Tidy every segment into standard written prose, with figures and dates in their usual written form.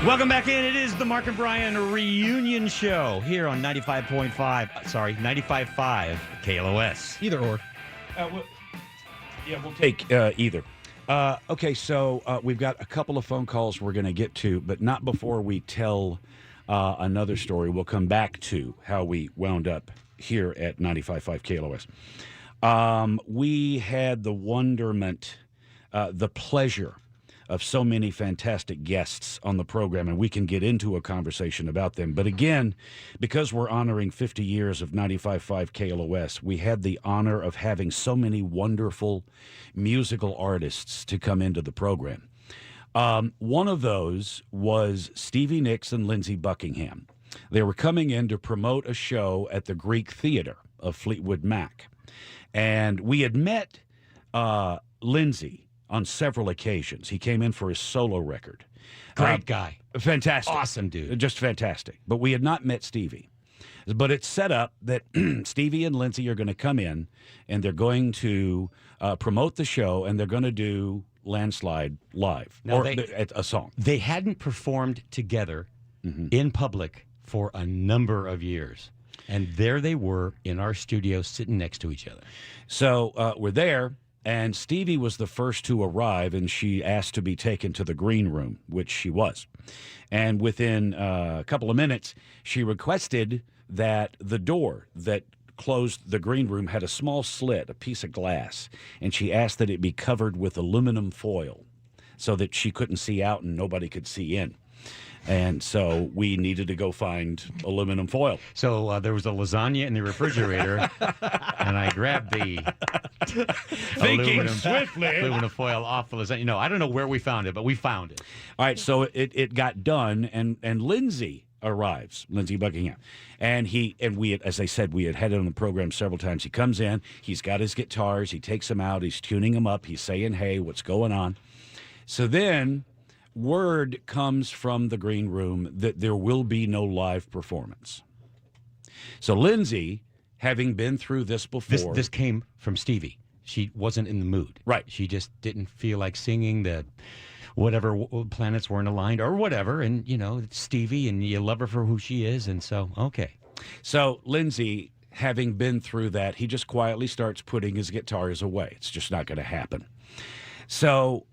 Welcome back in. It is the Mark and Brian reunion show here on 95.5 KLOS. Either or. We'll take either. Okay, so we've got a couple of phone calls we're going to get to, but not before we tell another story. We'll come back to how we wound up here at 95.5 KLOS. We had the wonderment, the pleasure of so many fantastic guests on the program, and we can get into a conversation about them. But again, because we're honoring 50 years of 95.5 KLOS, we had the honor of having so many wonderful musical artists to come into the program. One of those was Stevie Nicks and Lindsey Buckingham. They were coming in to promote a show at the Greek Theater of Fleetwood Mac. And we had met Lindsey on several occasions. He came in for his solo record. Great guy. Fantastic. Awesome dude. Just fantastic. But we had not met Stevie. But it's set up that Stevie and Lindsey are going to come in, and they're going to promote the show, and they're going to do Landslide live, Now or a song. They hadn't performed together in public for a number of years. And there they were in our studio sitting next to each other. So we're there. And Stevie was the first to arrive, and she asked to be taken to the green room, which she was. And within a couple of minutes, she requested that the door that closed the green room had a small slit, a piece of glass, and she asked that it be covered with aluminum foil so that she couldn't see out and nobody could see in. And so we needed to go find aluminum foil. So there was a lasagna in the refrigerator, and I grabbed the aluminum foil off the lasagna. No, I don't know where we found it, but we found it. All right, so it got done, and Lindsey arrives, Lindsey Buckingham. And we had, as I said, we had it on the program several times. He comes in, he's got his guitars, he takes them out, he's tuning them up, he's saying, hey, what's going on? So then word comes from the green room that there will be no live performance. So Lindsey, having been through this before... This came from Stevie. She wasn't in the mood. Right. She just didn't feel like singing. The whatever planets weren't aligned or whatever. And, you know, it's Stevie, and you love her for who she is. And so, okay. So Lindsey, having been through that, he just quietly starts putting his guitars away. It's just not going to happen. So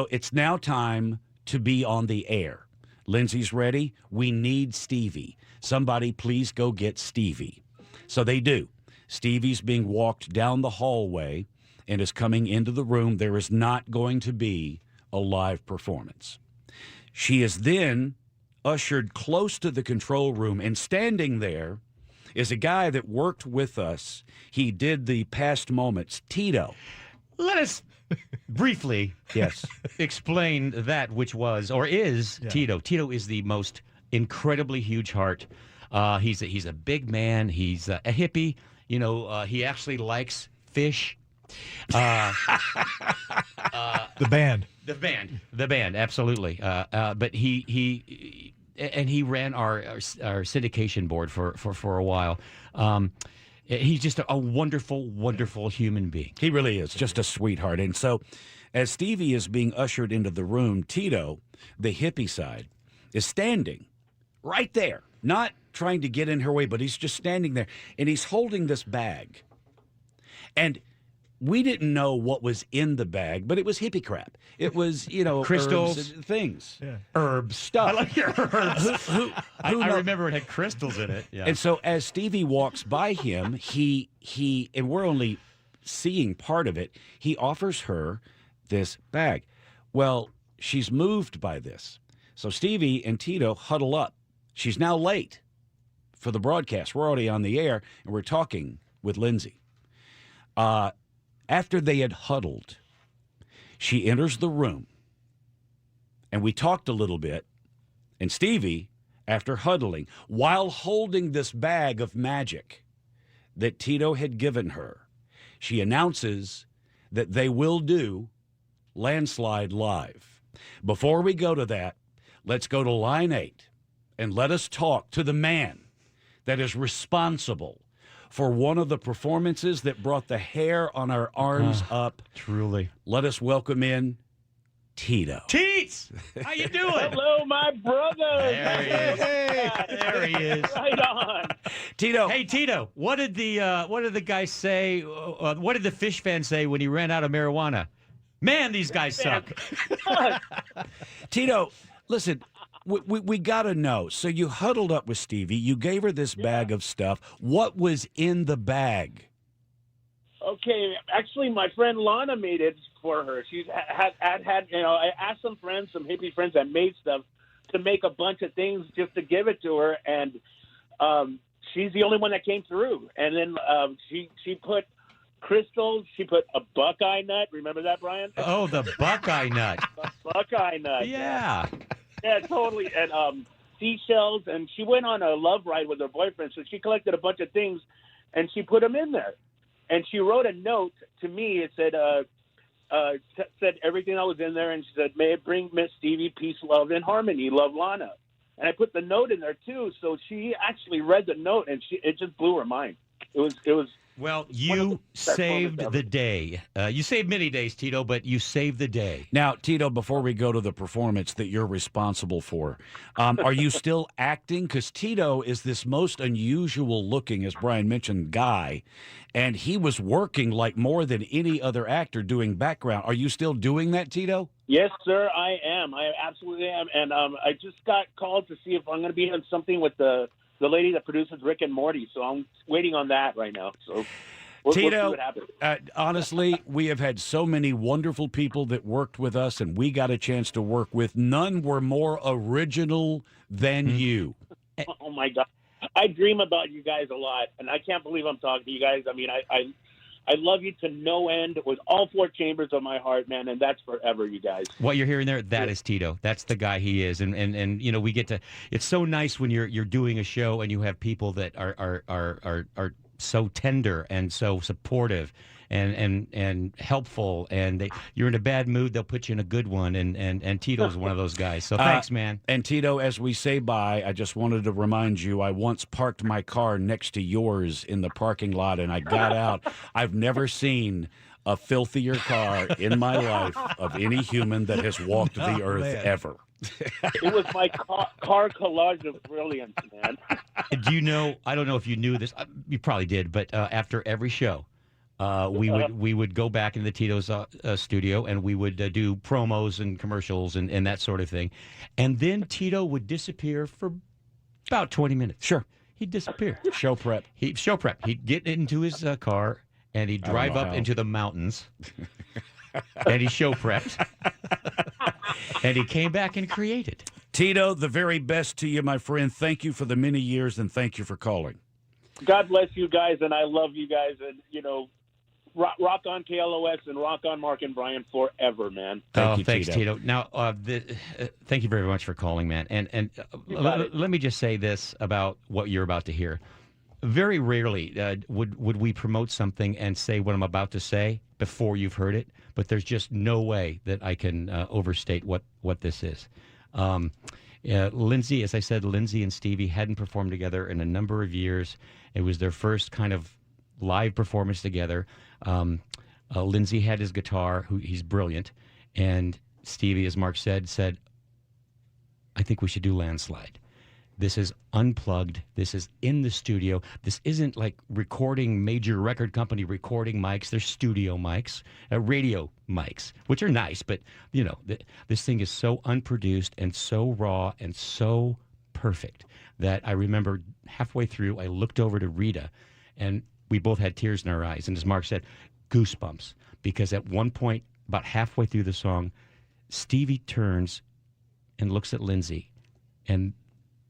it's now time to be on the air. Lindsey's ready. We need Stevie. Somebody please go get Stevie. So they do. Stevie's being walked down the hallway and is coming into the room. There is not going to be a live performance. She is then ushered close to the control room, and standing there is a guy that worked with us. He did the Past Moments, Tito. Let us briefly explain that which was or is Tito. Tito is the most incredibly huge heart. He's a big man. He's a hippie. You know, he actually likes fish. The band, absolutely. But he ran our syndication board for a while. He's just a wonderful, wonderful human being. He really is, just a sweetheart. And so as Stevie is being ushered into the room, Tito, the hippie side, is standing right there, not trying to get in her way, but he's just standing there, and he's holding this bag. And we didn't know what was in the bag, but it was hippie crap. It was, you know, crystals, herbs, things, herbs, stuff. I like your herbs. I knows? remember it had crystals in it. Yeah. And so as Stevie walks by him, he and we're only seeing part of it, he offers her this bag. Well, she's moved by this. So Stevie and Tito huddle up. She's now late for the broadcast. We're already on the air, and we're talking with Lindsey. After they had huddled, she enters the room, and we talked a little bit, and Stevie, after huddling, while holding this bag of magic that Tito had given her, she announces that they will do Landslide live. Before we go to that, let's go to line 8, and let us talk to the man that is responsible for one of the performances that brought the hair on our arms up. Truly. Let us welcome in Tito. Teets, how you doing? Hello, my brother. There he is. There he is. Right on. Tito. Hey Tito, what did the guy say? What did the fish fan say when he ran out of marijuana? Man, these guys suck. Tito, listen, we got to know. So you huddled up with Stevie. You gave her this bag of stuff. What was in the bag? Okay, actually, my friend Lana made it for her. She's had I asked some friends, some hippie friends that made stuff to make a bunch of things just to give it to her, and she's the only one that came through. And then she put crystals. She put a buckeye nut. Remember that, Brian? Oh, the buckeye nut. The buckeye nut. Yeah. Yeah, totally. And seashells. And she went on a love ride with her boyfriend, so she collected a bunch of things, and she put them in there. And she wrote a note to me. It said said everything that was in there, and she said, "May it bring Miss Stevie peace, love, and harmony. Love, Lana." And I put the note in there too. So she actually read the note, and it just blew her mind. It was. Well, you saved the day. You saved many days, Tito, but you saved the day. Now, Tito, before we go to the performance that you're responsible for, are you still acting? Because Tito is this most unusual looking, as Brian mentioned, guy, and he was working like more than any other actor doing background. Are you still doing that, Tito? Yes, sir, I am. I absolutely am. And I just got called to see if I'm going to be in something with the lady that produces Rick and Morty. So I'm waiting on that right now. So we'll see Tito, what happens. Honestly, we have had so many wonderful people that worked with us, and we got a chance to work with. None were more original than you. Oh, my God. I dream about you guys a lot, and I can't believe I'm talking to you guys. I mean, I love you to no end with all four chambers of my heart, man, and that's forever, you guys. What you're hearing there, that is Tito. That's the guy he is, and you know, we get to. It's so nice when you're doing a show and you have people that are so tender and so supportive and helpful, and you're in a bad mood, they'll put you in a good one, and Tito's one of those guys. So thanks, man. And Tito, as we say bye, I just wanted to remind you, I once parked my car next to yours in the parking lot, and I got out. I've never seen a filthier car in my life of any human that has walked the earth ever. It was my car collage of brilliance, man. Do you know? I don't know if you knew this. You probably did, but after every show, we would go back in the Tito's studio, and we would do promos and commercials and that sort of thing, and then Tito would disappear for about 20 minutes. Sure, he'd disappear. Show prep. Show prep. He'd get into his car and he'd drive up into the mountains, and he show prepped, and he came back and created. Tito, the very best to you, my friend. Thank you for the many years, and thank you for calling. God bless you guys, and I love you guys, and rock on KLOS and rock on Mark and Brian forever, man. Thanks, Tito. Now, thank you very much for calling, man. And let me just say this about what you're about to hear. Very rarely would we promote something and say what I'm about to say before you've heard it, but there's just no way that I can overstate what this is. Lindsay, as I said, Lindsay and Stevie hadn't performed together in a number of years. It was their first kind of live performance together. Lindsay had his guitar, he's brilliant, and Stevie, as Mark said, I think we should do Landslide. This is unplugged. This is in the studio. This isn't like recording, major record company recording mics. They're studio mics, radio mics, which are nice, but, you know, this thing is so unproduced and so raw and so perfect that I remember halfway through, I looked over to Rita, and we both had tears in our eyes. And as Mark said, goosebumps, because at one point, about halfway through the song, Stevie turns and looks at Lindsay, and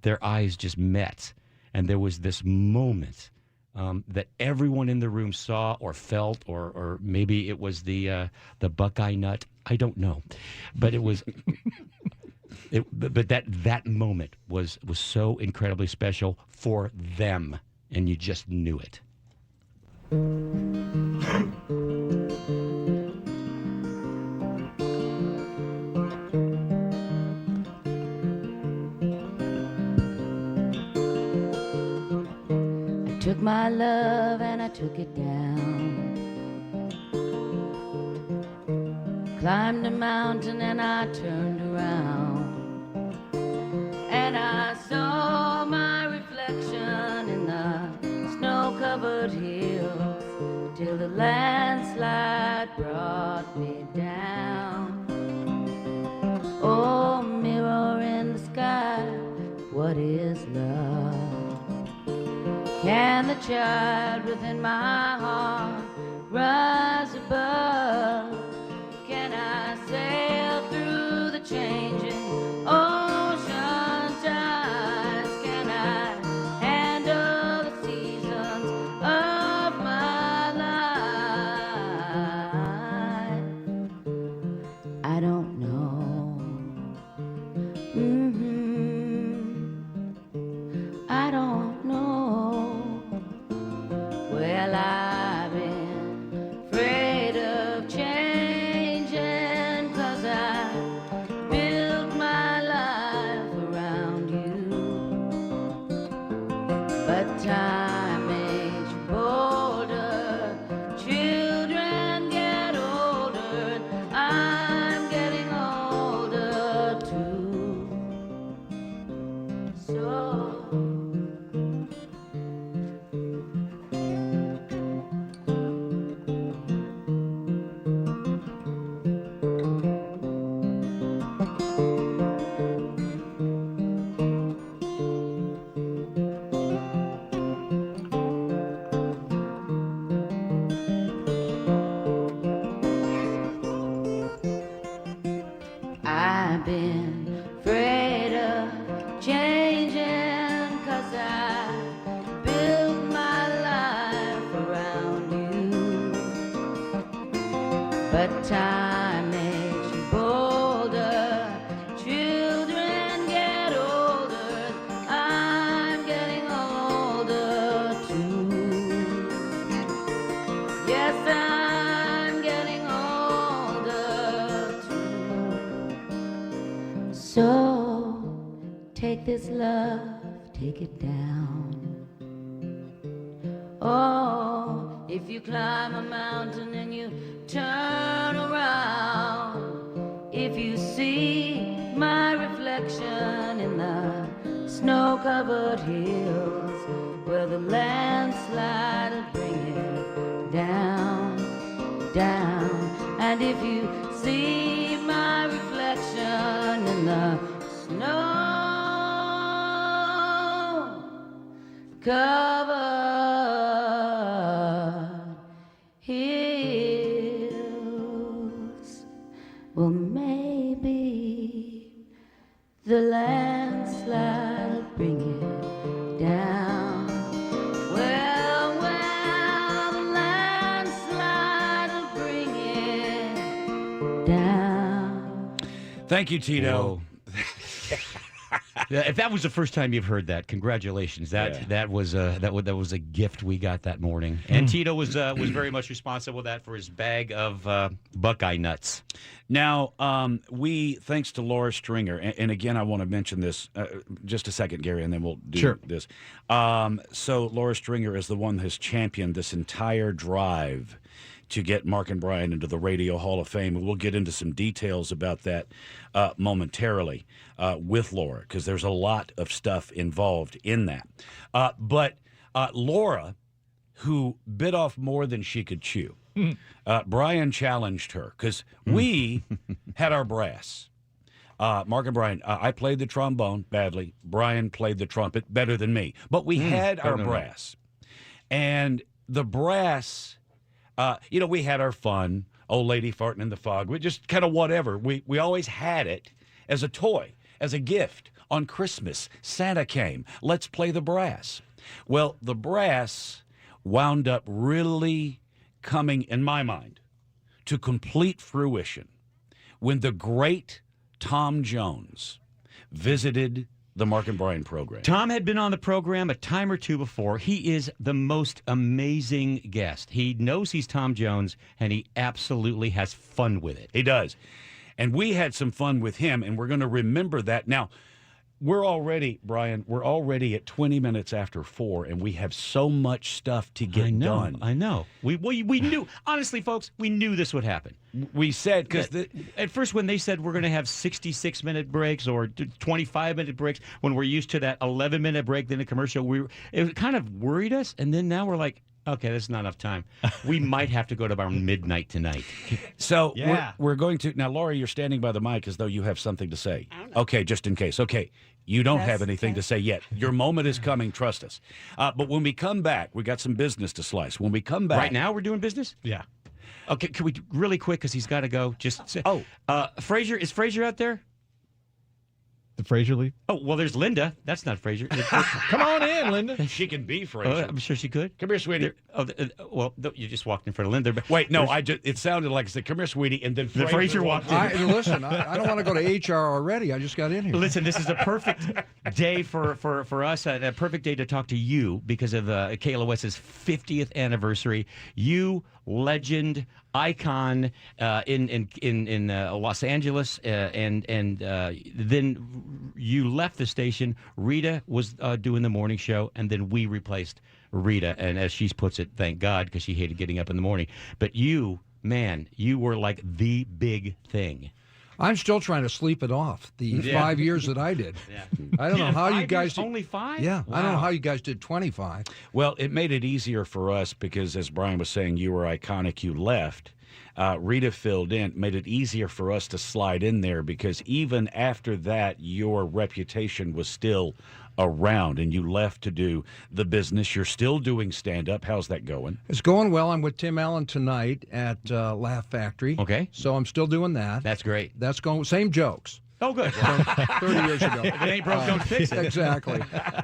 their eyes just met, and there was this moment that everyone in the room saw or felt, or maybe it was the Buckeye nut. I don't know, but it was. But that moment was so incredibly special for them, and you just knew it. Took my love and I took it down, climbed a mountain and I turned around, and I saw my reflection in the snow-covered hills, till the landslide brought me down. Oh, mirror in the sky, what is love? Can the child within my heart rise above? Can I sail through the changing ocean tides? Can I handle the seasons of my life? I don't know. I don't know. Well, I've been afraid of changing, 'cause I built my life around you. But time makes you bolder, children get older, and I'm getting older too. So I've been afraid of changing, 'cause I built my life around you. But time makes you bolder, children get older, I'm getting older too. Yes, I'm getting older too. So take this love, take it down. Oh, if you climb a mountain and you turn around, if you see my reflection in the snow-covered hills, where the landslide will bring it down, down. And if you see my reflection in the snow-covered hills, well, maybe the landslide will bring it down. Well, the landslide will bring it down. Thank you, Tito. Yeah, if that was the first time you've heard that, congratulations. That was a gift we got that morning. And Tito was very much responsible for that, for his bag of Buckeye nuts. Now, thanks to Laura Stringer, and again, I want to mention this just a second, Gary, and then we'll do this. So Laura Stringer is the one that has championed this entire drive to get Mark and Brian into the Radio Hall of Fame, and we'll get into some details about that momentarily with Laura, because there's a lot of stuff involved in that. But Laura, who bit off more than she could chew, Brian challenged her, because we had our brass. Mark and Brian, I played the trombone badly. Brian played the trumpet better than me. But we had our brass. And the brass... we had our fun, old lady farting in the fog. We just kind of whatever. We always had it as a toy, as a gift. On Christmas, Santa came. Let's play the brass. Well, the brass wound up really coming, in my mind, to complete fruition when the great Tom Jones visited the Mark and Brian program. Tom had been on the program a time or two before. He is the most amazing guest. He knows he's Tom Jones, and he absolutely has fun with it. He does. And we had some fun with him, and we're going to remember that. Now, we're already, Brian, we're already at 20 minutes after 4, and we have so much stuff to get done. I know. We knew, honestly, folks, we knew this would happen. We said, because at first when they said we're going to have 66-minute breaks or 25-minute breaks, when we're used to that 11-minute break, then a commercial, it kind of worried us, and then now we're like, okay, that's not enough time. We might have to go to about midnight tonight. So we're going to now, Laura. You're standing by the mic as though you have something to say. Okay, just in case. Okay, you don't have anything to say yet. Your moment is coming. Trust us. But when we come back, we got some business to slice. When we come back, Right now, we're doing business. Yeah. Okay, can we really quick because he's got to go? Just say, Frazier, is Frazier out there? The Frazier leave? Oh, well, there's Linda. That's not Frazier. Come on in, Linda. she can be Frazier. I'm sure she could. Come here, sweetie. You just walked in front of Linda. Wait, no, it sounded like I said, come here, sweetie, and then Frazier walked in. Listen, I don't want to go to HR already. I just got in here. Listen, this is a perfect day for us, a perfect day to talk to you because of KLOS's 50th anniversary. You, legend, icon in Los Angeles, and then you left the station. Rita was doing the morning show, and then we replaced Rita. And as she puts it, thank God, because she hated getting up in the morning. But you, man, you were like the big thing. I'm still trying to sleep it off. The 5 years that I did. I don't know how you guys did. Only 5? Yeah, Wow. I don't know how you guys did 25. Well, it made it easier for us because, as Brian was saying, you were iconic. You left. Rita filled in, made it easier for us to slide in there because even after that, your reputation was still around, and you left to do the business. You're still doing stand-up. How's that going? It's going well. I'm with Tim Allen tonight at Laugh Factory. Okay. So I'm still doing that. That's great. That's going, same jokes. Oh, good. From 30 years ago. If it ain't broke, don't fix it. Exactly.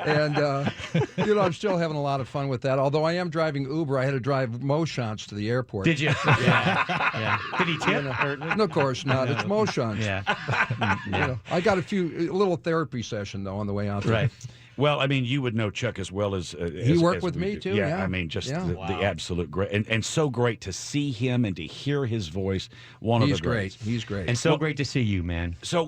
And, I'm still having a lot of fun with that. Although I am driving Uber, I had to drive Moshans to the airport. Did you? Yeah. Did he tip? No, of course not. It's Moshans. Yeah. I got a little therapy session, though, on the way out there. Right. Well, I mean, you would know Chuck as well as he worked as with we me, do. too. Yeah, I mean, just the absolute great. And so great to see him and to hear his voice. He's great. He's great. And so great to see you, man. So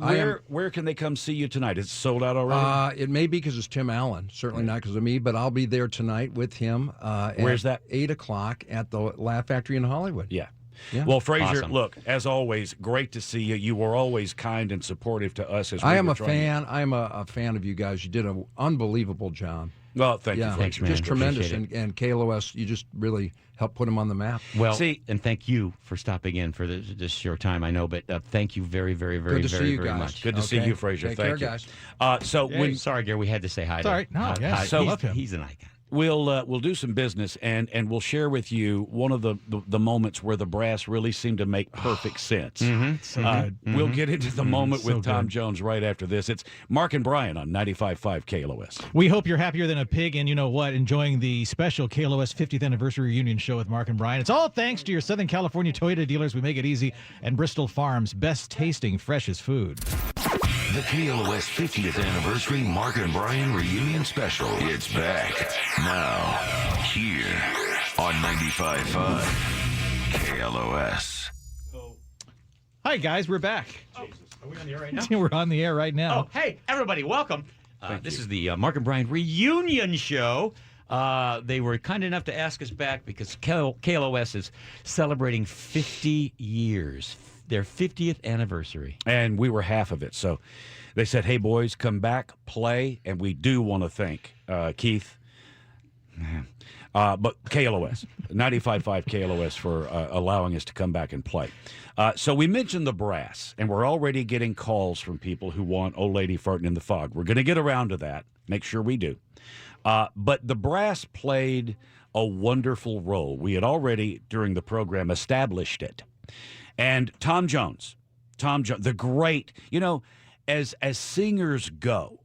where can they come see you tonight? It's sold out already? It may be because it's Tim Allen. Certainly not because of me, but I'll be there tonight with him. Where's that? 8 o'clock at the Laugh Factory in Hollywood. Yeah. Yeah. Well, Frazier, Awesome. look, as always, great to see you. You were always kind and supportive to us. As I we am were a fan. I'm a fan of you guys. You did an unbelievable job. Well, thank you. Yeah, Thanks, man. just tremendous. Appreciate And KLOS, you just really helped put him on the map. Well, See- and thank you for stopping in for this short time. I know, but thank you very, very, very, Good to see very, you very guys. much. Good to see Okay. you, Frazier. Take Thank care, you. guys. Sorry, Gary, we had to say hi. It's all right. No, yeah. So- he's an icon. We'll do some business, and we'll share with you one of the moments where the brass really seemed to make perfect sense. So good. We'll get into the moment So with Tom good. Jones right after this. It's Mark and Brian on 95.5 KLOS. We hope you're happier than a pig, and you know what? Enjoying the special KLOS 50th Anniversary Reunion Show with Mark and Brian. It's all thanks to your Southern California Toyota dealers. We make it easy. And Bristol Farms, best tasting, freshest food. The KLOS 50th Anniversary Mark and Brian Reunion Special. It's back now, here on 95.5 KLOS. Hi, guys. We're back. Are we on the air right now? We're on the air right now. Oh, hey, everybody, welcome. This is the Mark and Brian reunion show. They were kind enough to ask us back because KLOS is celebrating 50 years, their 50th anniversary. And we were half of it. So they said, hey, boys, come back, play. And we do want to thank Keith, but KLOS, 95.5 KLOS for allowing us to come back and play. So we mentioned the brass, and we're already getting calls from people who want Old Lady Farting in the Fog. We're going to get around to that. Make sure we do. But the brass played a wonderful role. We had already, during the program, established it. And Tom Jones, the great, as singers go,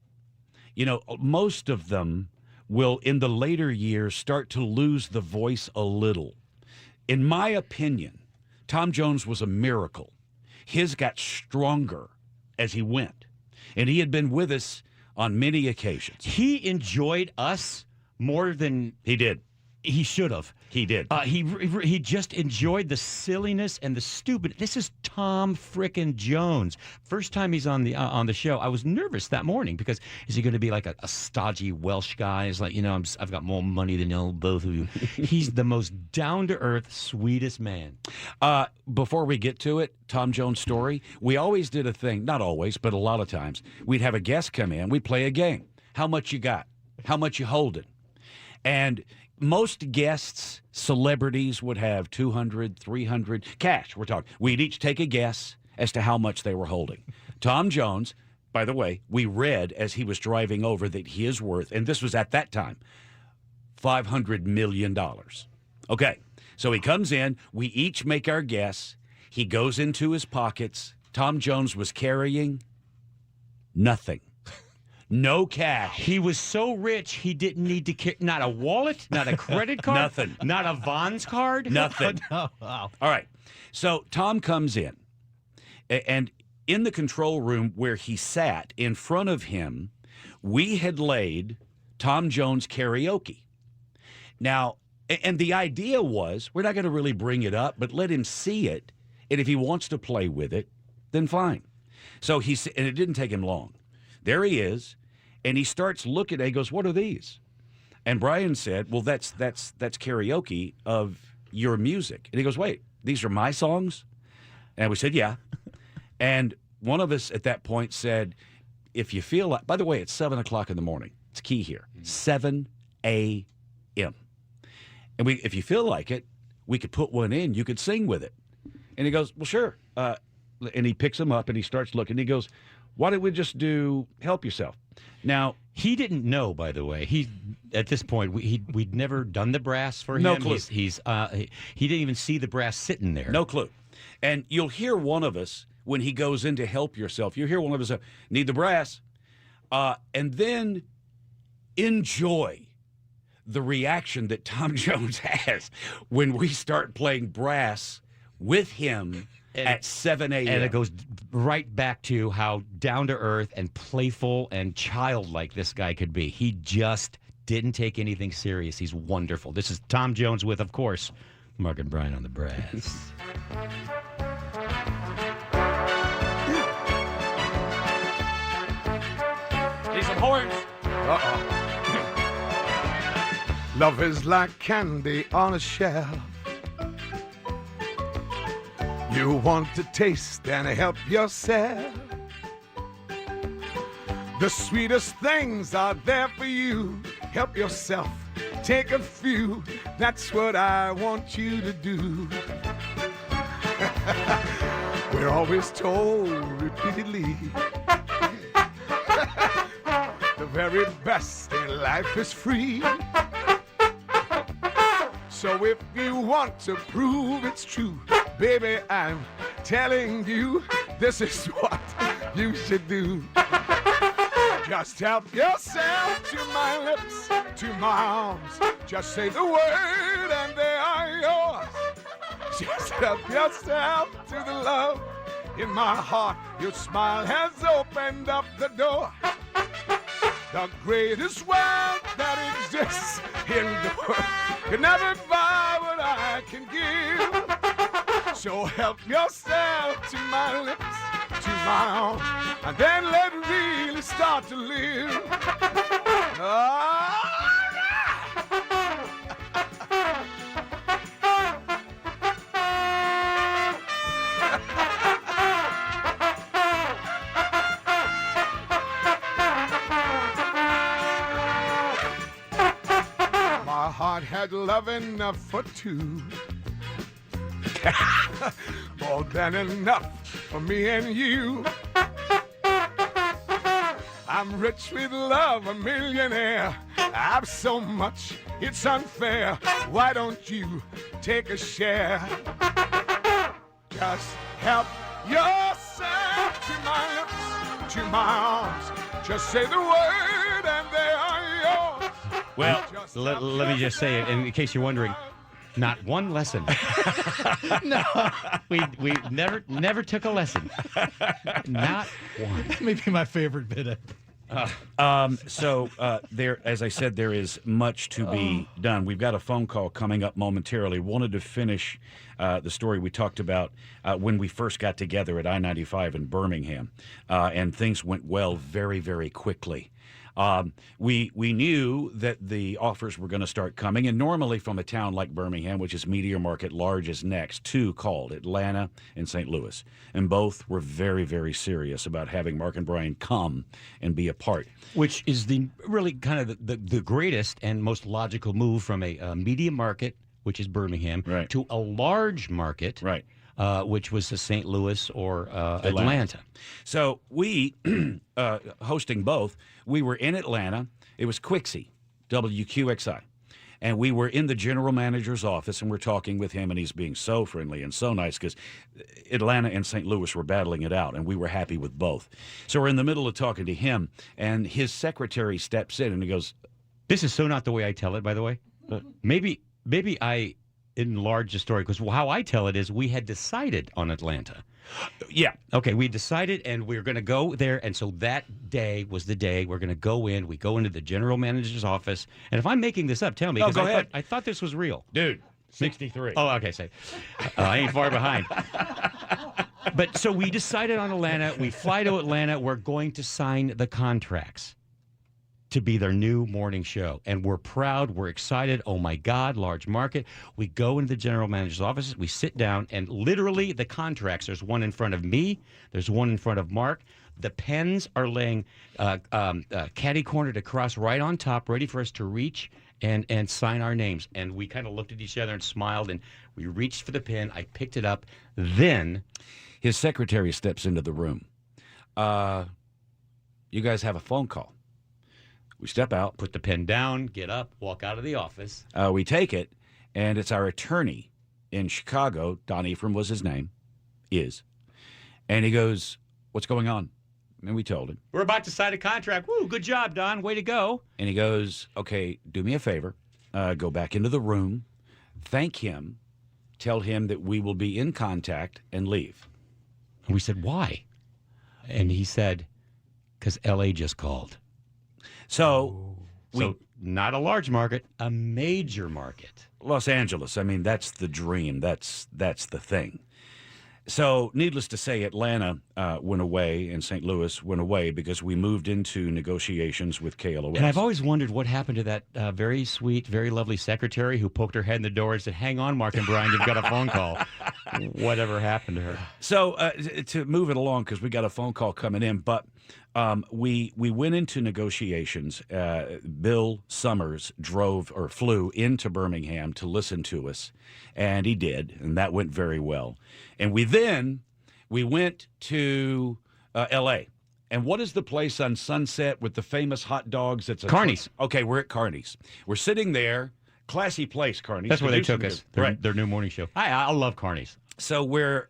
most of them will, in the later years, start to lose the voice a little. In my opinion, Tom Jones was a miracle. His got stronger as he went, and he had been with us on many occasions. He enjoyed us more than He did. He should have. He did. He just enjoyed the silliness and the stupid. This is Tom frickin' Jones. First time he's on the show, I was nervous that morning because is he going to be like a stodgy Welsh guy? It's like, I've got more money than both of you. He's the most down to earth, sweetest man. Before we get to it, Tom Jones' story. We always did a thing. Not always, but a lot of times. We'd have a guest come in. We'd play a game. How much you got? How much you holding? And most guests, celebrities, would have 200, 300 cash. We're talking. We'd each take a guess as to how much they were holding. Tom Jones, by the way, we read as he was driving over that he is worth, and this was at that time, $500 million. Okay, so he comes in. We each make our guess. He goes into his pockets. Tom Jones was carrying nothing. No cash. He was so rich, he didn't need to carry not a wallet, not a credit card, Nothing. not a Vons card. Nothing. Oh, wow. All right. So Tom comes in, and in the control room where he sat, in front of him, we had laid Tom Jones karaoke. Now, and the idea was, we're not going to really bring it up, but let him see it, and if he wants to play with it, then fine. So and it didn't take him long. There he is, and he starts looking. He goes, "What are these?" And Brian said, "Well, that's karaoke of your music." And he goes, "Wait, these are my songs?" And we said, "Yeah." And one of us at that point said, "If you feel like," by the way, it's 7 o'clock in the morning. It's key here, 7 a.m. And if you feel like it, we could put one in. You could sing with it. And he goes, "Well, sure." And he picks them up and he starts looking. He goes, "Why don't we just do Help Yourself?" Now, he didn't know, by the way. He at this point we'd never done the brass for him. No clue. He didn't even see the brass sitting there. No clue. And you'll hear one of us when he goes in to Help Yourself. You'll hear one of us need the brass, and then enjoy the reaction that Tom Jones has when we start playing brass with him. At 7 a.m. And it goes right back to how down-to-earth and playful and childlike this guy could be. He just didn't take anything serious. He's wonderful. This is Tom Jones with, of course, Mark and Brian on the brass. Need some horns. Love is like candy on a shelf. You want to taste and help yourself. The sweetest things are there for you. Help yourself. Take a few. That's what I want you to do. We're always told repeatedly the very best in life is free. So if you want to prove it's true, baby, I'm telling you, this is what you should do. Just help yourself to my lips, to my arms. Just say the word and they are yours. Just help yourself to the love in my heart. Your smile has opened up the door. The greatest wealth that exists in the world can never buy what I can give. So help yourself to my lips, to my arms, and then let really start to live. My heart had love enough for two. More than enough for me and you. I'm rich with love, a millionaire. I've so much, it's unfair. Why don't you take a share? Just help yourself to my lips, to my arms. Just say the word and they are yours. Well, let me just say it, in case you're wondering, not one lesson. No. We never took a lesson. Not one. Maybe my favorite bit ever. There, as I said, there is much to be done. We've got a phone call coming up momentarily. Wanted to finish the story we talked about when we first got together at I-95 in Birmingham, and things went well very, very quickly. We knew that the offers were going to start coming, and normally from a town like Birmingham, which is media market large as next, two called, Atlanta and St. Louis, and both were very, very serious about having Mark and Brian come and be a part. Which is the really kind of the greatest and most logical move from a media market, which is Birmingham, Right. to a large market, Right. Which was the St. Louis or Atlanta. So we, hosting both, we were in Atlanta. It was Quixie, WQXI. And we were in the general manager's office, and we're talking with him, and he's being so friendly and so nice because Atlanta and St. Louis were battling it out, and we were happy with both. So we're in the middle of talking to him, and his secretary steps in, and he goes, This is so not the way I tell it, by the way. Maybe I enlarge the story, because how I tell it is we had decided on Atlanta. yeah. Okay, we decided, and we were going to go there, and so that day was the day we're going to go in. We go into the general manager's office, and if I'm making this up, tell me. No, 'cause go ahead. I thought this was real. Dude, 63. Oh, okay, say. I ain't far behind. But so we decided on Atlanta. We fly to Atlanta. We're going to sign the contracts to be their new morning show. And we're proud. We're excited. Oh, my God, large market. We go into the general manager's office. We sit down, and literally the contracts, there's one in front of me. There's one in front of Mark. The pens are laying catty-cornered across right on top, ready for us to reach and sign our names. And we kind of looked at each other and smiled, and we reached for the pen. I picked it up. Then His secretary steps into the room. You guys have a phone call. We step out. put the pen down, get up, walk out of the office. We take it, and it's our attorney in Chicago. Don Ephraim was his name, and he goes, "What's going on?" And we told him. We're about to sign a contract. Woo, good job, Don. Way to go. And he goes, "Okay, do me a favor. Go back into the room, thank him, tell him that we will be in contact, and leave." And we said, why? And he said, because L.A. just called. So So not a large market, a major market. Los Angeles, I mean, that's the dream. That's the thing. So, needless to say, Atlanta went away and St. Louis went away because we moved into negotiations with KLOS. And I've always wondered what happened to that very sweet, very lovely secretary who poked her head in the door and said, "Hang on, Mark and Brian, you've got a phone call." Whatever happened to her? So, to move it along, because we got a phone call coming in, but we went into negotiations. Bill Summers flew into Birmingham to listen to us, and he did, and that went very well. And we went to L.A. And what is the place on Sunset with the famous hot dogs? It's Carney's. Okay, we're at Carney's. We're sitting there. Classy place, Carney's. That's where they took us. Right. Their new morning show. I love Carney's. So we're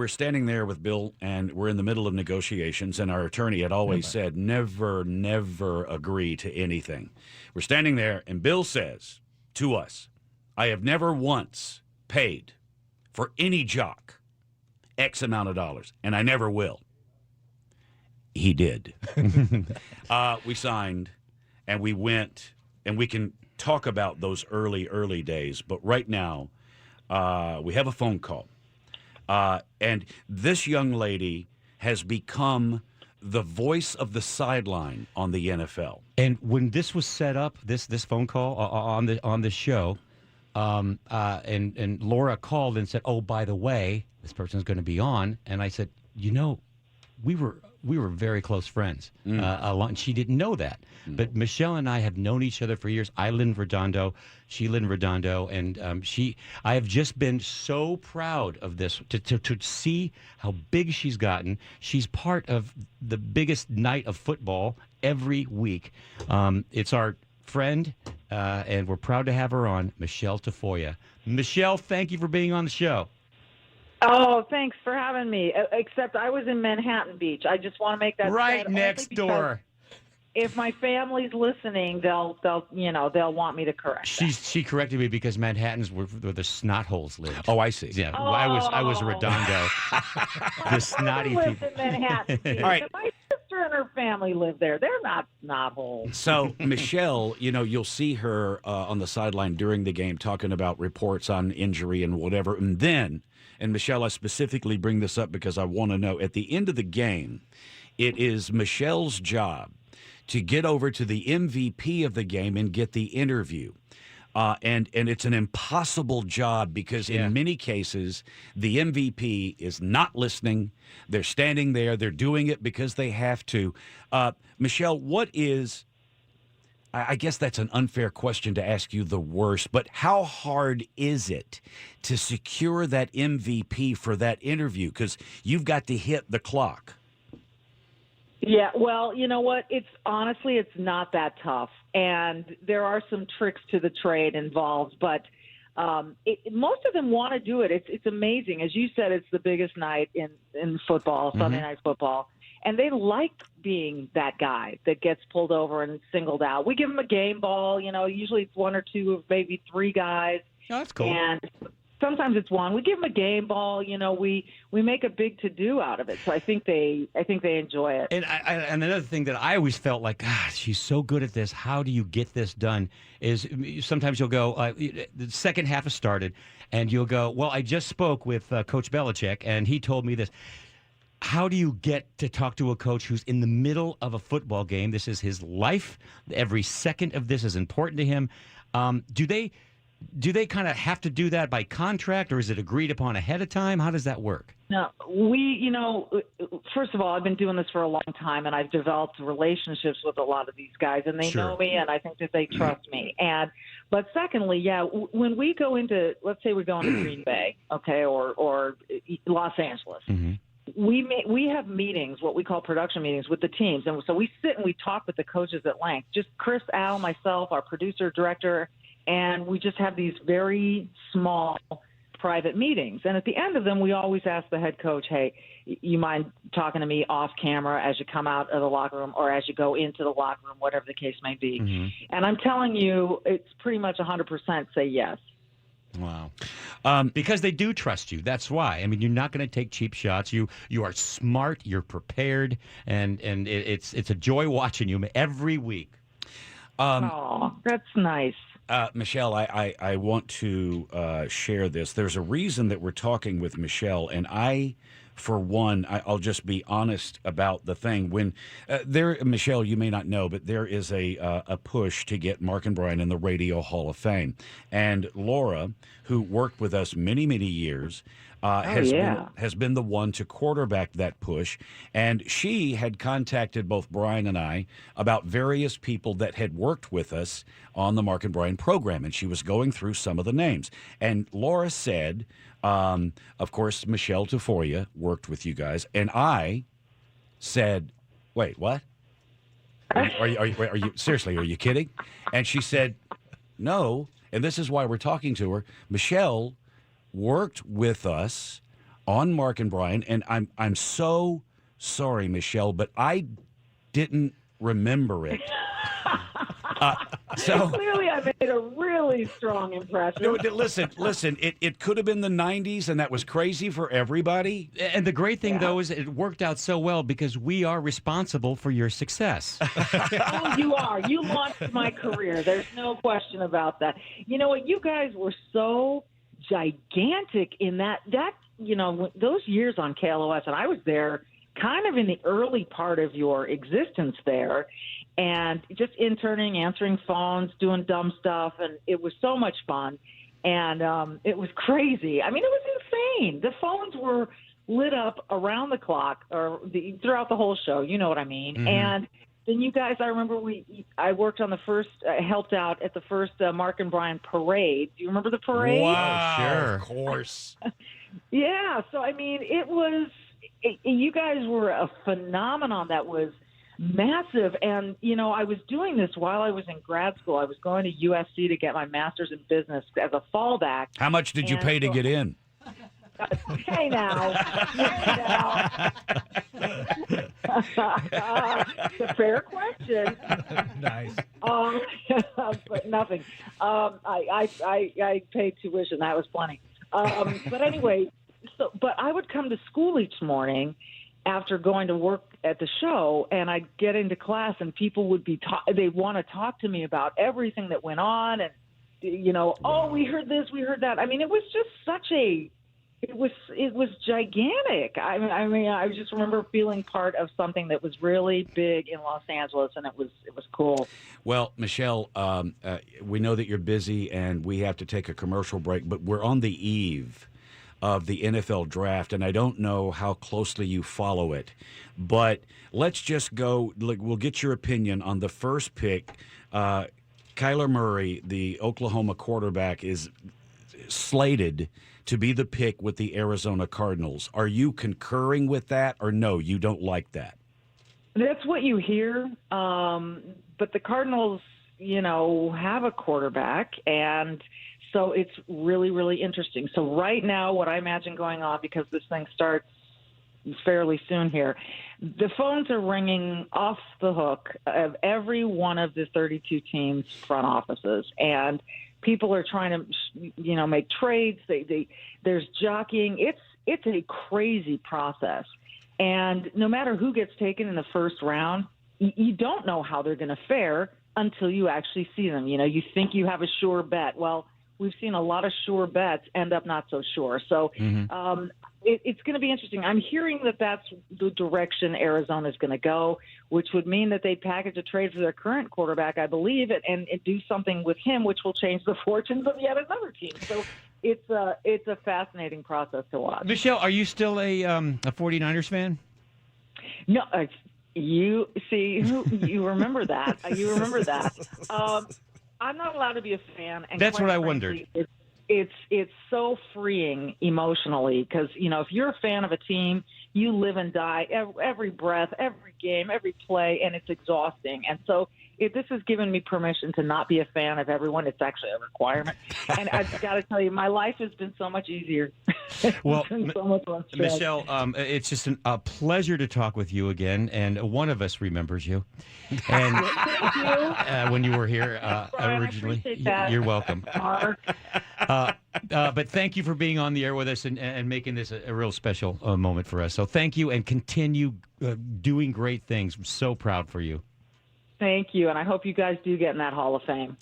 standing there with Bill, and we're in the middle of negotiations, and our attorney had always said, never agree to anything. We're standing there, and Bill says to us, "I have never once paid for any jock X amount of dollars, and I never will." He did. We signed, and we went, and we can talk about those early days, but right now we have a phone call. And this young lady has become the voice of the sideline on the NFL. And when this was set up, this phone call on the show, and Laura called and said, "Oh, by the way, this person's going to be on," and I said, we were very close friends. She didn't know that. But Michelle and I have known each other for years. I live in Redondo. She lived in Redondo. And I have just been so proud of this, to see how big she's gotten. She's part of the biggest night of football every week. It's our friend, and we're proud to have her on, Michelle Tafoya. Michelle, thank you for being on the show. Oh, thanks for having me. Except I was in Manhattan Beach. I just want to make that Right said, next door. If my family's listening, they'll want me to correct that. She corrected me because Manhattan's where the snot holes lived. Oh, I see. Yeah, I was Redondo. The snotty lived people. in Manhattan Beach. All right. And my sister sister and her family live there. They're not snobholes. So, Michelle, you'll see her on the sideline during the game talking about reports on injury and whatever. And Michelle, I specifically bring this up because I want to know, at the end of the game, it is Michelle's job to get over to the MVP of the game and get the interview. And it's an impossible job because in many cases, the MVP is not listening. They're standing there. They're doing it because they have to. Michelle, what is, I guess that's an unfair question to ask you the worst, but how hard is it to secure that MVP for that interview? Because you've got to hit the clock. Yeah, well, you know what? It's not that tough. And there are some tricks to the trade involved, but most of them want to do it. It's amazing. As you said, it's the biggest night in football, Sunday night football. And they like being that guy that gets pulled over and singled out. We give them a game ball. Usually it's one or two of maybe three guys. Oh, that's cool. And sometimes it's one. We give them a game ball. We make a big to-do out of it. So I think they enjoy it. And and another thing that I always felt like, God, she's so good at this. How do you get this done? Is sometimes you'll go, the second half has started, and you'll go, well, I just spoke with Coach Belichick, and he told me this. How do you get to talk to a coach who's in the middle of a football game? This is his life. Every second of this is important to him. Do they kind of have to do that by contract, or is it agreed upon ahead of time? How does that work? No, first of all, I've been doing this for a long time, and I've developed relationships with a lot of these guys, and they know me, and I think that they trust me. But secondly, when we go into, let's say we go into Green Bay, okay, or Los Angeles, we have meetings, what we call production meetings with the teams, and so we sit and we talk with the coaches at length. Just Chris, Al, myself, our producer, director. And we just have these very small private meetings. And at the end of them, we always ask the head coach, hey, you mind talking to me off camera as you come out of the locker room or as you go into the locker room, whatever the case may be. And I'm telling you, it's pretty much 100% say yes. Wow. Because they do trust you. That's why. I mean, you're not going to take cheap shots. You are smart. You're prepared. And it's a joy watching you every week. Oh, that's nice. Michelle, I want to share this. There's a reason that we're talking with Michelle, and for one, I'll just be honest about the thing. When Michelle, you may not know, but there is a push to get Mark and Brian in the Radio Hall of Fame. And Laura, who worked with us many, many years, has been the one to quarterback that push. And she had contacted both Brian and I about various people that had worked with us on the Mark and Brian program. And she was going through some of the names. And Laura said, of course, Michelle Tafoya worked with you guys. And I said, wait, what? Are you seriously, are you kidding? And she said, no. And this is why we're talking to her. Michelle worked with us on Mark and Brian, and I'm so sorry, Michelle, but I didn't remember it. So clearly, I made a really strong impression. No, listen. It could have been the '90s, and that was crazy for everybody. And the great thing, though, is it worked out so well because we are responsible for your success. Oh, you are. You launched my career. There's no question about that. You know what? You guys were so gigantic in that those years on KLOS, and I was there kind of in the early part of your existence there, and just interning, answering phones, doing dumb stuff, and it was so much fun, and it was crazy. I mean, it was insane. The phones were lit up around the clock or throughout the whole show. You know what I mean? And then you guys, I remember I worked on the first, helped out at the first Mark and Brian parade. Do you remember the parade? Wow, sure. Of course. Yeah. So, I mean, you guys were a phenomenon that was massive. And, I was doing this while I was in grad school. I was going to USC to get my master's in business as a fallback. How much did you pay to get in? Hey now. It's a fair question. Nice. But nothing. I paid tuition. That was plenty. But anyway, but I would come to school each morning, after going to work at the show, and I'd get into class, and people would be they want to talk to me about everything that went on, and oh, we heard this, we heard that. I mean, it was just it was gigantic. I mean, I just remember feeling part of something that was really big in Los Angeles, and it was cool. Well, Michelle, we know that you're busy, and we have to take a commercial break, but we're on the eve of the NFL draft, and I don't know how closely you follow it, but let's just go. We'll get your opinion on the first pick. Kyler Murray, the Oklahoma quarterback, is slated to be the pick with the Arizona Cardinals. Are you concurring with that, or no, you don't like that? That's what you hear. But the Cardinals, have a quarterback, and so it's really, really interesting. So right now, what I imagine going on, because this thing starts fairly soon here, the phones are ringing off the hook of every one of the 32 teams' front offices, and people are trying to, make trades. There's jockeying. It's a crazy process, and no matter who gets taken in the first round, you don't know how they're going to fare until you actually see them. You think you have a sure bet. Well, we've seen a lot of sure bets end up not so sure. So it's going to be interesting. I'm hearing that that's the direction Arizona is going to go, which would mean that they package a trade for their current quarterback, I believe, and do something with him, which will change the fortunes of yet another team. So it's a fascinating process to watch. Michelle, are you still a 49ers fan? No, you see, you remember that. You remember that. I'm not allowed to be a fan. And that's what I frankly, wondered. It's so freeing emotionally because, if you're a fan of a team, you live and die every breath, every game, every play, and it's exhausting. And so this has given me permission to not be a fan of everyone. It's actually a requirement. And I've got to tell you, my life has been so much easier. Well, so much less stress. Michelle, it's just a pleasure to talk with you again, and one of us remembers you. And Thank you. when you were here Brian, originally, I appreciate that. you're welcome. Mark. But thank you for being on the air with us and making this a real special moment for us. So thank you, and continue doing great things. I'm so proud for you. Thank you, and I hope you guys do get in that Hall of Fame.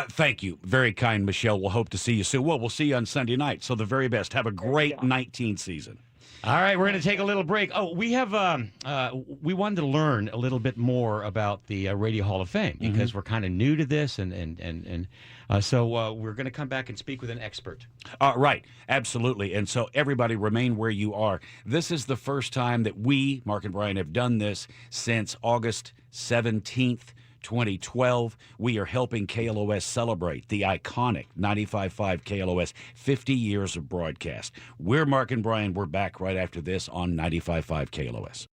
Thank you. Very kind, Michelle. We'll hope to see you soon. Well, we'll see you on Sunday night. So the very best. Have a great 19th season. All right, we're going to take a little break. Oh, we have we wanted to learn a little bit more about the Radio Hall of Fame because we're kind of new to this, and so we're going to come back and speak with an expert. Right, absolutely. And so everybody remain where you are. This is the first time that we, Mark and Brian, have done this since August 17th. 2012, we are helping KLOS celebrate the iconic 95.5 KLOS 50 years of broadcast. We're Mark and Brian. We're back right after this on 95.5 KLOS.